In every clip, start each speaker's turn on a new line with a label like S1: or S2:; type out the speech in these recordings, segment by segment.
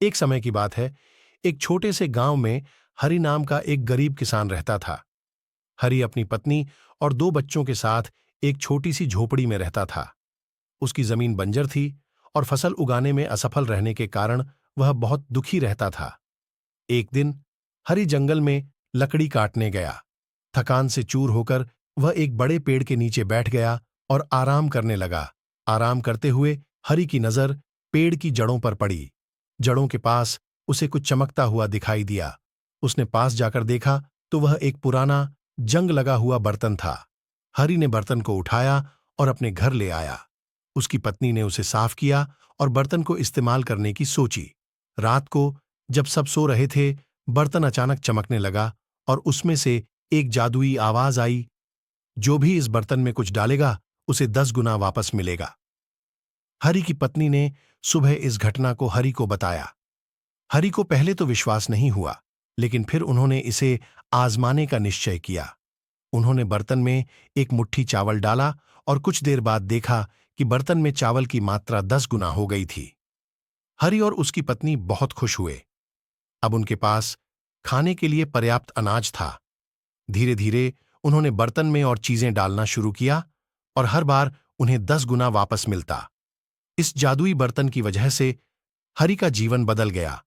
S1: एक समय की बात है। एक छोटे से गांव में हरि नाम का एक गरीब किसान रहता था। हरि अपनी पत्नी और 2 बच्चों के साथ एक छोटी सी झोपड़ी में रहता था। उसकी जमीन बंजर थी और फसल उगाने में असफल रहने के कारण वह बहुत दुखी रहता था। एक दिन हरि जंगल में लकड़ी काटने गया। थकान से चूर होकर वह एक बड़े पेड़ के नीचे बैठ गया और आराम करने लगा। आराम करते हुए हरि की नजर पेड़ की जड़ों पर पड़ी। जड़ों के पास उसे कुछ चमकता हुआ दिखाई दिया। उसने पास जाकर देखा तो वह एक पुराना जंग लगा हुआ बर्तन था। हरि ने बर्तन को उठाया और अपने घर ले आया। उसकी पत्नी ने उसे साफ किया और बर्तन को इस्तेमाल करने की सोची। रात को जब सब सो रहे थे, बर्तन अचानक चमकने लगा और उसमें से एक जादुई आवाज आई, जो भी इस बर्तन में कुछ डालेगा उसे 10 गुना वापस मिलेगा। हरि की पत्नी ने सुबह इस घटना को हरि को बताया। हरि को पहले तो विश्वास नहीं हुआ, लेकिन फिर उन्होंने इसे आजमाने का निश्चय किया। उन्होंने बर्तन में एक मुट्ठी चावल डाला और कुछ देर बाद देखा कि बर्तन में चावल की मात्रा 10 गुना हो गई थी। हरि और उसकी पत्नी बहुत खुश हुए। अब उनके पास खाने के लिए पर्याप्त अनाज था। धीरे धीरे उन्होंने बर्तन में और चीजें डालना शुरू किया और हर बार उन्हें 10 गुना वापस मिलता। इस जादुई बर्तन की वजह से हरि का जीवन बदल गया।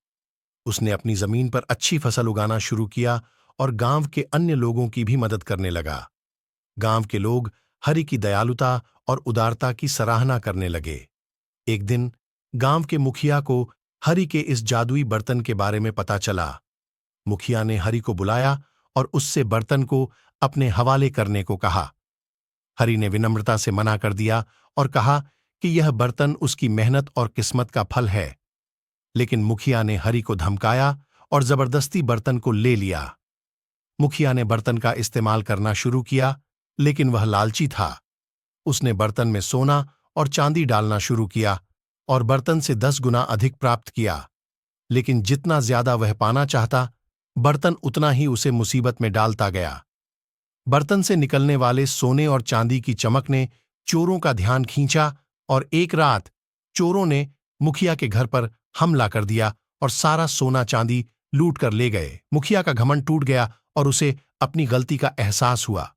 S1: उसने अपनी जमीन पर अच्छी फसल उगाना शुरू किया और गांव के अन्य लोगों की भी मदद करने लगा। गांव के लोग हरि की दयालुता और उदारता की सराहना करने लगे। एक दिन गांव के मुखिया को हरि के इस जादुई बर्तन के बारे में पता चला। मुखिया ने हरि को बुलाया और उससे बर्तन को अपने हवाले करने को कहा। हरि ने विनम्रता से मना कर दिया और कहा कि यह बर्तन उसकी मेहनत और किस्मत का फल है। लेकिन मुखिया ने हरि को धमकाया और जबरदस्ती बर्तन को ले लिया। मुखिया ने बर्तन का इस्तेमाल करना शुरू किया, लेकिन वह लालची था। उसने बर्तन में सोना और चांदी डालना शुरू किया और बर्तन से 10 गुना अधिक प्राप्त किया। लेकिन जितना ज्यादा वह पाना चाहता, बर्तन उतना ही उसे मुसीबत में डालता गया। बर्तन से निकलने वाले सोने और चांदी की चमक ने चोरों का ध्यान खींचा और एक रात चोरों ने मुखिया के घर पर हमला कर दिया और सारा सोना चांदी लूट कर ले गए। मुखिया का घमंड टूट गया और उसे अपनी गलती का एहसास हुआ।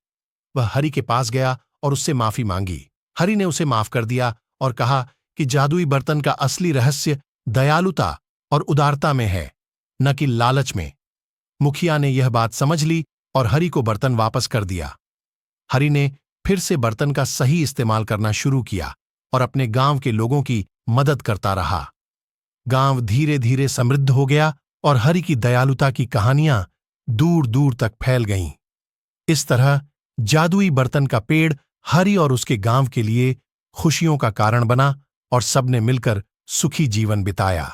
S1: वह हरि के पास गया और उससे माफी मांगी। हरि ने उसे माफ कर दिया और कहा कि जादुई बर्तन का असली रहस्य दयालुता और उदारता में है, न कि लालच में। मुखिया ने यह बात समझ ली और हरि को बर्तन वापस कर दिया। हरि ने फिर से बर्तन का सही इस्तेमाल करना शुरू किया और अपने गांव के लोगों की मदद करता रहा। गांव धीरे धीरे समृद्ध हो गया और हरि की दयालुता की कहानियां दूर दूर तक फैल गईं। इस तरह जादुई बर्तन का पेड़ हरि और उसके गांव के लिए खुशियों का कारण बना और सबने मिलकर सुखी जीवन बिताया।